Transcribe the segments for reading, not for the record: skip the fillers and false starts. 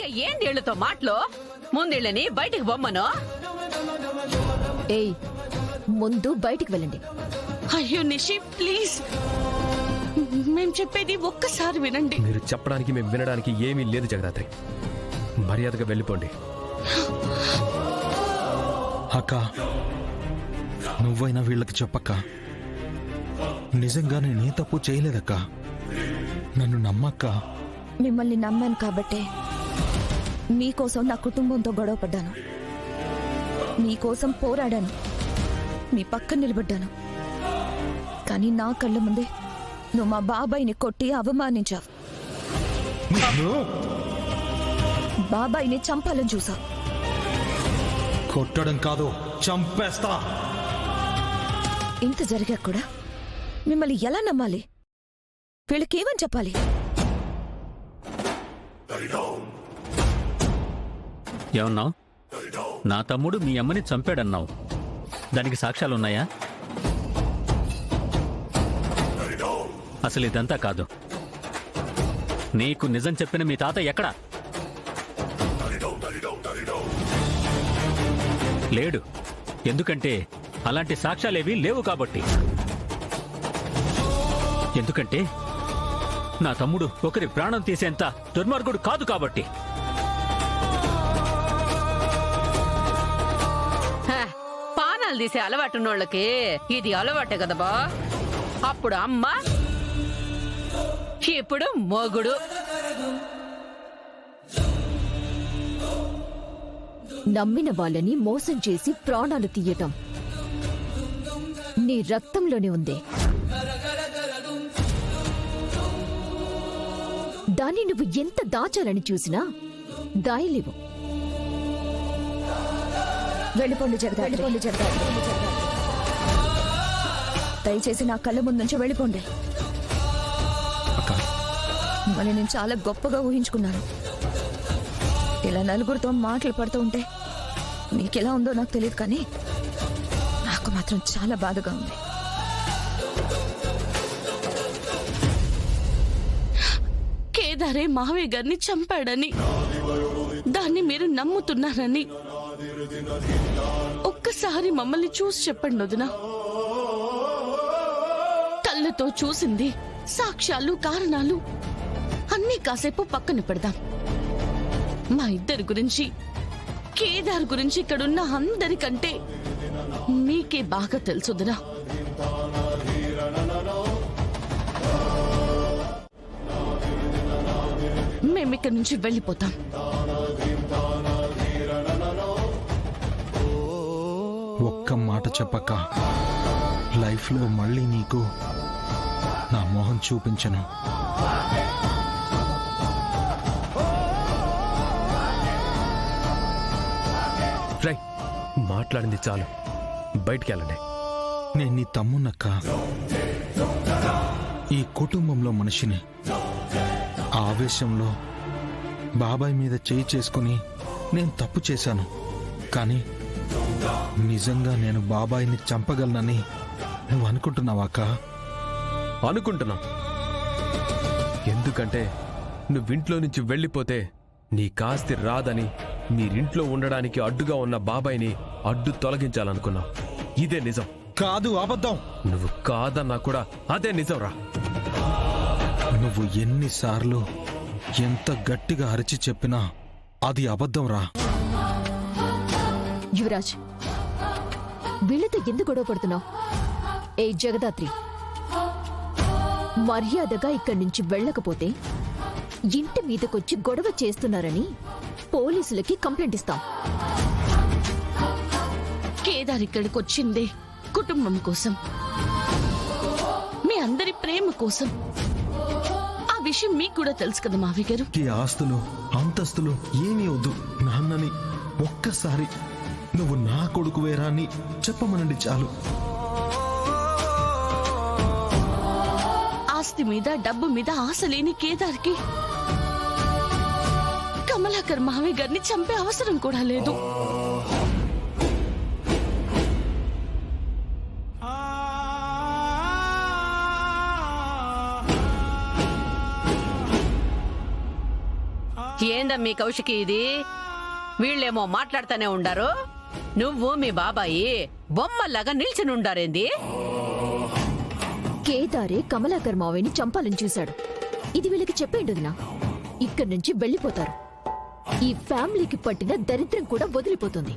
ఇంకా ఏంది ఇళ్లతో మాటలు? ముందిళ్ళని బయటికి బొమ్మను. ఏయ్, ముందు బయటికి వెళ్ళండి. అయ్యో నిషి, ప్లీజ్, మేం చెప్పేది ఒక్కసారి వినండి. మీరు చెప్పడానికి మేము వినడానికి ఏమీ లేదు జగదాత్రి. మర్యాదగా వెళ్ళిపోండి. అక్క, నువ్వైనా వీళ్ళకి చెప్పక్క. నిజంగా నేనే తప్పు చేయలేదక్క. నన్ను నమ్మక్క. మిమ్మల్ని నమ్మాను కాబట్టే మీకోసం నా కుటుంబంతో గొడవ పడ్డాను, మీకోసం పోరాడాను, మీ పక్కన నిలబడ్డాను. కానీ నా కళ్ళ ముందే నువ్వు మా బాబాయిని కొట్టి అవమానించావు. బాబాయిని చంపాలని చూసావు. కొట్టడం కాదు, చంపేస్తా. ఇంత జరిగా కూడా మిమ్మల్ని ఎలా నమ్మాలి? వీళ్ళకేమని చెప్పాలి? ఏమన్నావు? నా తమ్ముడు మీ అమ్మని చంపాడన్నావు. దానికి సాక్ష్యాలున్నాయా? అసలు ఇదంతా కాదు. నీకు నిజం చెప్పిన మీ తాత ఎక్కడా? లేడు. ఎందుకంటే అలాంటి సాక్ష్యాలేవి లేవు కాబట్టి. ఎందుకంటే నా తమ్ముడు ఒకరి ప్రాణం తీసేంత దుర్మార్గుడు కాదు కాబట్టి. పానాలు తీసే అలవాటున్నోళ్ళకి ఇది అలవాటే కదా బా. అప్పుడు అమ్మ, ఇప్పుడు మొగుడు. నమ్మిన వాళ్ళని మోసం చేసి ప్రాణాలు తీయటం నీ రక్తంలోనే ఉంది. దాన్ని నువ్వు ఎంత దాచాలని చూసినా దాయలేవు. వెళ్ళిపోండి జగదా. దయచేసి నా కళ్ళ ముందు నుంచి వెళ్ళిపోండి. మరి నేను చాలా గొప్పగా ఊహించుకున్నాను. ఇలా నలుగురితో మాటలు పడుతూ ఉంటే నీకెలా ఉందో నాకు తెలియదు, కానీ నాకు మాత్రం చాలా బాధగా ఉంది. కేదారే మావయ్య గారిని చంపాడని, దాన్ని మీరు నమ్ముతున్నారని ఒక్కసారి మమ్మల్ని చూసి చెప్పండి వదినా. కళ్ళతో చూసింది, సాక్ష్యాలు, కారణాలు అన్నీ కాసేపు పక్కన పెడదాం. మా ఇద్దరి గురించి, కేదార్ గురించి ఇక్కడున్న అందరికంటే మీకే బాగా తెలుసుదరా. మేమిక్కడి నుంచి వెళ్ళిపోతాం. ఒక్క మాట చెప్పక్క, లైఫ్లో మళ్ళీ నీకు నా మొహం చూపించను. రై, మాట్లాడింది చాలు, బయటికి వెళ్ళండి. నేను నీ తమ్మున్నక్క, ఈ కుటుంబంలో మనిషిని. ఆవేశంలో బాబాయ్ మీద చేయి చేసుకుని నేను తప్పు చేశాను. కానీ నిజంగా నేను బాబాయిని చంపగలనని నువ్వు అనుకుంటున్నావాక? అనుకుంటున్నా. ఎందుకంటే నువ్వింట్లో నుంచి వెళ్ళిపోతే నీ కాస్తి రాదని మీరింట్లో ఉండడానికి అడ్డుగా ఉన్న బాబాయిని అడ్డు తొలగించాలనుకున్నావు. ఇదే నిజం. కాదు, అబద్ధం. నువ్వు కాదన్నా కూడా అదే నిజం రా. నువ్వు ఎన్నిసార్లు ఎంత గట్టిగా అరిచి చెప్పినా అది అబద్ధం రా. యువరాజ్, వీళ్ళతో ఎందుకు గొడవ పడుతున్నావు? ఏ జగదాత్రి, మర్యాదగా ఇక్కడి నుంచి వెళ్ళకపోతే ఇంటి మీదకొచ్చి గొడవ చేస్తున్నారని పోలీసులకి కంప్లైంట్ ఇస్తాం. కేదార్ ఇక్కడికి వచ్చిందే కుటుంబం కోసం, మీ అందరి ప్రేమ కోసం. ఆ విషయం మీకు కూడా తెలుసు కదా మావి గారు. ఈ ఆస్తులు, అంతస్తులు ఏమీ వద్దు. నాన్నని ఒక్కసారి నువ్వు నా కొడుకు వేరా అని చెప్పమనండి చాలు. ఆస్తి మీద, డబ్బు మీద ఆశ లేని కేదార్కి కమలాకర్ మావయ్య గారిని చంపే అవసరం కూడా లేదు. ఏందమ్మీ కౌశికి ఇది? వీళ్ళేమో మాట్లాడుతూనే ఉండారు, నువ్వు మీ బాబాయి బొమ్మల్లాగా నిల్చుని ఉండారేంది? కేదారే కమలాకర్ మావయ్యని చంపాలని చూశాడు. ఇది వీళ్ళకి చెప్పేండుదినా? ఇక్కడి నుంచి వెళ్ళిపోతారు. ఈ ఫ్యామిలీకి పట్టిన దరిద్రం కూడా వదిలిపోతుంది.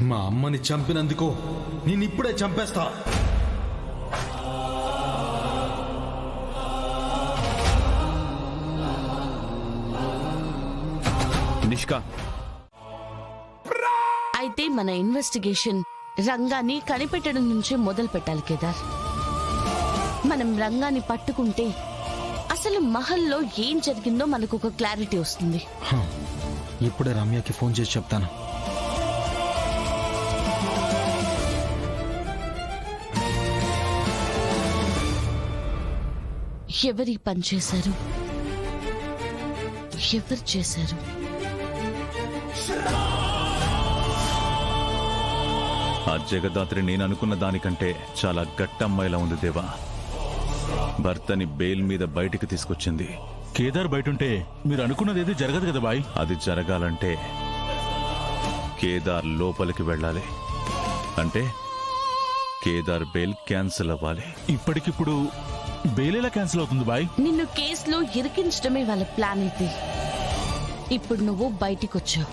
మా అమ్మని చంపినందుకు నేను ఇప్పుడే చంపేస్తా. నిష్కా, అయితే మన ఇన్వెస్టిగేషన్ రంగాన్ని కనిపెట్టడం నుంచే మొదలు పెట్టాలి కేదార్. మనం రంగాన్ని పట్టుకుంటే అసలు మహల్లో ఏం జరిగిందో మనకు ఒక క్లారిటీ వస్తుంది. హ, ఇప్పుడే రమ్యకి ఫోన్ చేసి చెప్తాను. ఎవరి పని చేశారు, ఎవరు చేశారు? ఆ జగదాత్రి నేను అనుకున్న దానికంటే చాలా గట్టమ్మాయిలా ఉంది దేవా. భర్తని బెయిల్ మీద బయటికి తీసుకొచ్చింది. కేదార్ బయటుంటే మీరు అనుకున్నదేది జరగదు కదా బాయ్. అది జరగాలంటే కేదార్ లోపలికి వెళ్ళాలి. అంటే కేదార్ బెయిల్ క్యాన్సిల్ అవ్వాలి. ఇప్పటికిప్పుడు బెయిల్ ఎలా క్యాన్సిల్ అవుతుంది బాయ్? నిన్ను కేసులో ఇరికించడమే వాళ్ళ ప్లాన్ అయితే ఇప్పుడు నువ్వు బయటికొచ్చావు.